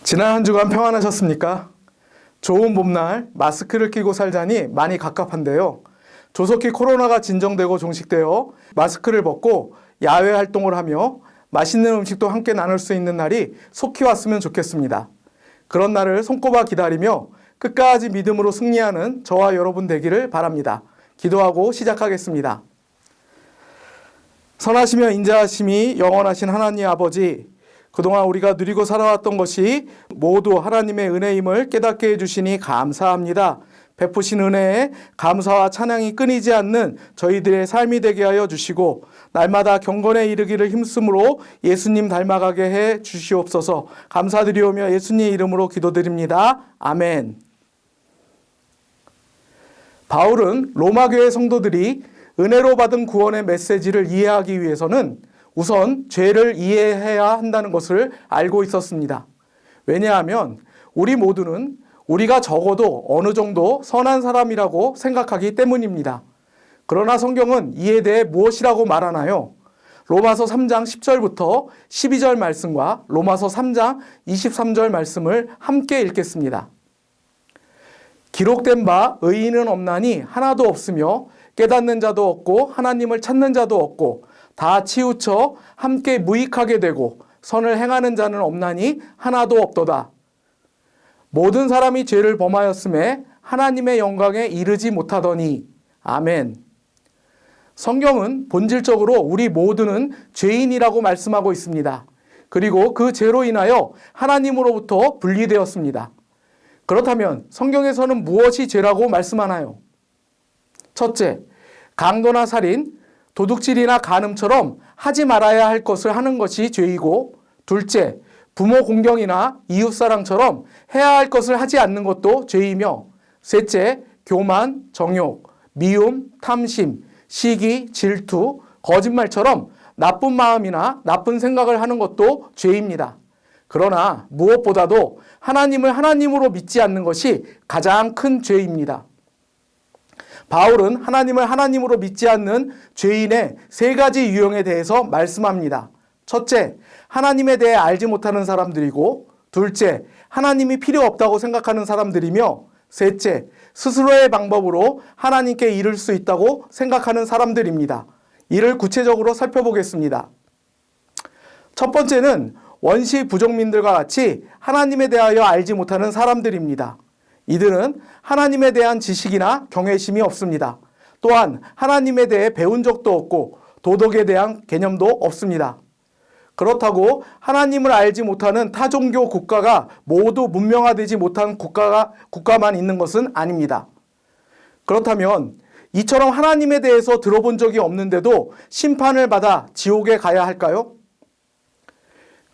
지난 한 주간 평안하셨습니까? 좋은 봄날 마스크를 끼고 살자니 많이 갑갑한데요. 조속히 코로나가 진정되고 종식되어 마스크를 벗고 야외 활동을 하며 맛있는 음식도 함께 나눌 수 있는 날이 속히 왔으면 좋겠습니다. 그런 날을 손꼽아 기다리며 끝까지 믿음으로 승리하는 저와 여러분 되기를 바랍니다. 기도하고 시작하겠습니다. 선하시며 인자하심이 영원하신 하나님 아버지, 그동안 우리가 누리고 살아왔던 것이 모두 하나님의 은혜임을 깨닫게 해주시니 감사합니다. 베푸신 은혜에 감사와 찬양이 끊이지 않는 저희들의 삶이 되게 하여 주시고 날마다 경건에 이르기를 힘쓰므로 예수님 닮아가게 해 주시옵소서. 감사드리오며 예수님 이름으로 기도드립니다. 아멘. 바울은 로마교회 성도들이 은혜로 받은 구원의 메시지를 이해하기 위해서는 우선 죄를 이해해야 한다는 것을 알고 있었습니다. 왜냐하면 우리 모두는 우리가 적어도 어느 정도 선한 사람이라고 생각하기 때문입니다. 그러나 성경은 이에 대해 무엇이라고 말하나요? 로마서 3장 10절부터 12절 말씀과 로마서 3장 23절 말씀을 함께 읽겠습니다. 기록된 바 의인은 없나니 하나도 없으며 깨닫는 자도 없고 하나님을 찾는 자도 없고 다 치우쳐 함께 무익하게 되고 선을 행하는 자는 없나니 하나도 없도다. 모든 사람이 죄를 범하였음에 하나님의 영광에 이르지 못하더니. 아멘. 성경은 본질적으로 우리 모두는 죄인이라고 말씀하고 있습니다. 그리고 그 죄로 인하여 하나님으로부터 분리되었습니다. 그렇다면 성경에서는 무엇이 죄라고 말씀하나요? 첫째, 강도나 살인, 도둑질이나 간음처럼 하지 말아야 할 것을 하는 것이 죄이고, 둘째, 부모 공경이나 이웃사랑처럼 해야 할 것을 하지 않는 것도 죄이며, 셋째, 교만, 정욕, 미움, 탐심, 시기, 질투, 거짓말처럼 나쁜 마음이나 나쁜 생각을 하는 것도 죄입니다. 그러나 무엇보다도 하나님을 하나님으로 믿지 않는 것이 가장 큰 죄입니다. 바울은 하나님을 하나님으로 믿지 않는 죄인의 세 가지 유형에 대해서 말씀합니다. 첫째, 하나님에 대해 알지 못하는 사람들이고, 둘째, 하나님이 필요 없다고 생각하는 사람들이며, 셋째, 스스로의 방법으로 하나님께 이를 수 있다고 생각하는 사람들입니다. 이를 구체적으로 살펴보겠습니다. 첫 번째는 원시 부족민들과 같이 하나님에 대하여 알지 못하는 사람들입니다. 이들은 하나님에 대한 지식이나 경외심이 없습니다. 또한 하나님에 대해 배운 적도 없고 도덕에 대한 개념도 없습니다. 그렇다고 하나님을 알지 못하는 타종교 국가가 모두 문명화되지 못한 국가만 있는 것은 아닙니다. 그렇다면 이처럼 하나님에 대해서 들어본 적이 없는데도 심판을 받아 지옥에 가야 할까요?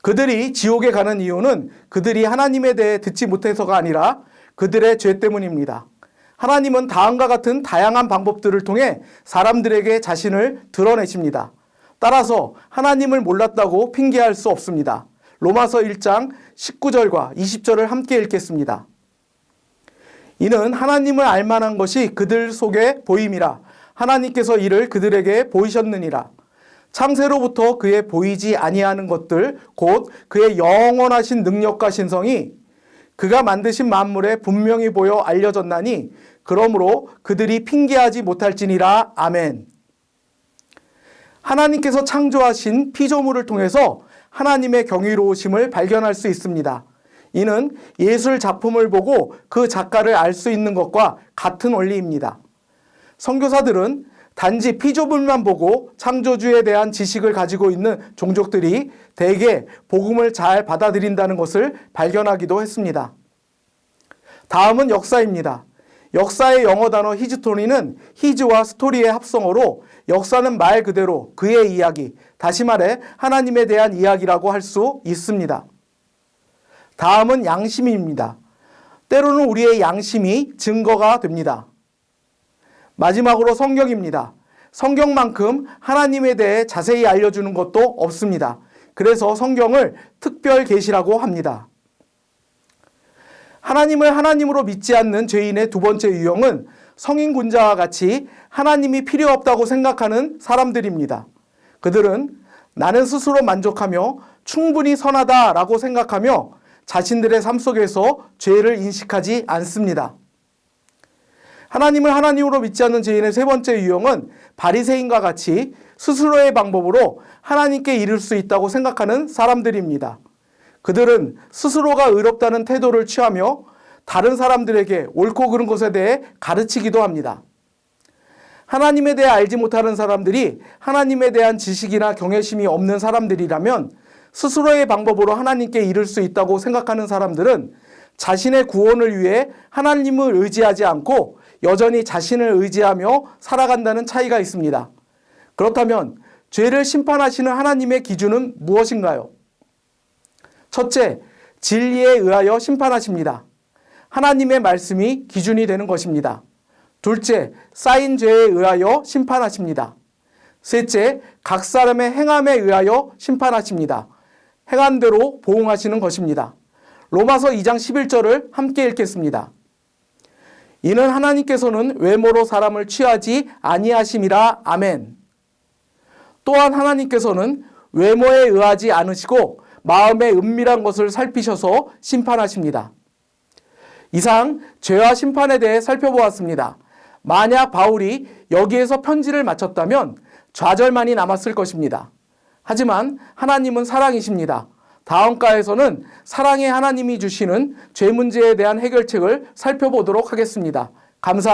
그들이 지옥에 가는 이유는 그들이 하나님에 대해 듣지 못해서가 아니라 그들의 죄 때문입니다. 하나님은 다음과 같은 다양한 방법들을 통해 사람들에게 자신을 드러내십니다. 따라서 하나님을 몰랐다고 핑계할 수 없습니다. 로마서 1장 19절과 20절을 함께 읽겠습니다. 이는 하나님을 알만한 것이 그들 속에 보임이라. 하나님께서 이를 그들에게 보이셨느니라. 창세로부터 그의 보이지 아니하는 것들 곧 그의 영원하신 능력과 신성이 그가 만드신 만물에 분명히 보여 알려졌나니 그러므로 그들이 핑계하지 못할지니라. 아멘. 하나님께서 창조하신 피조물을 통해서 하나님의 경이로우심을 발견할 수 있습니다. 이는 예술 작품을 보고 그 작가를 알 수 있는 것과 같은 원리입니다. 선교사들은 단지 피조물만 보고 창조주에 대한 지식을 가지고 있는 종족들이 대개 복음을 잘 받아들인다는 것을 발견하기도 했습니다. 다음은 역사입니다. 역사의 영어 단어 히스토리는 히즈와 스토리의 합성어로 역사는 말 그대로 그의 이야기, 다시 말해 하나님에 대한 이야기라고 할 수 있습니다. 다음은 양심입니다. 때로는 우리의 양심이 증거가 됩니다. 마지막으로 성경입니다. 성경만큼 하나님에 대해 자세히 알려주는 것도 없습니다. 그래서 성경을 특별 계시라고 합니다. 하나님을 하나님으로 믿지 않는 죄인의 두 번째 유형은 성인군자와 같이 하나님이 필요 없다고 생각하는 사람들입니다. 그들은 나는 스스로 만족하며 충분히 선하다라고 생각하며 자신들의 삶 속에서 죄를 인식하지 않습니다. 하나님을 하나님으로 믿지 않는 죄인의 세 번째 유형은 바리새인과 같이 스스로의 방법으로 하나님께 이를 수 있다고 생각하는 사람들입니다. 그들은 스스로가 의롭다는 태도를 취하며 다른 사람들에게 옳고 그른 것에 대해 가르치기도 합니다. 하나님에 대해 알지 못하는 사람들이 하나님에 대한 지식이나 경외심이 없는 사람들이라면 스스로의 방법으로 하나님께 이를 수 있다고 생각하는 사람들은 자신의 구원을 위해 하나님을 의지하지 않고 여전히 자신을 의지하며 살아간다는 차이가 있습니다. 그렇다면 죄를 심판하시는 하나님의 기준은 무엇인가요? 첫째, 진리에 의하여 심판하십니다. 하나님의 말씀이 기준이 되는 것입니다. 둘째, 쌓인 죄에 의하여 심판하십니다. 셋째, 각 사람의 행함에 의하여 심판하십니다. 행한 대로 보응하시는 것입니다. 로마서 2장 11절을 함께 읽겠습니다. 이는 하나님께서는 외모로 사람을 취하지 아니하심이라. 아멘. 또한 하나님께서는 외모에 의하지 않으시고 마음의 은밀한 것을 살피셔서 심판하십니다. 이상 죄와 심판에 대해 살펴보았습니다. 만약 바울이 여기에서 편지를 마쳤다면 좌절만이 남았을 것입니다. 하지만 하나님은 사랑이십니다. 다음 과에서는 사랑의 하나님이 주시는 죄 문제에 대한 해결책을 살펴보도록 하겠습니다. 감사합니다.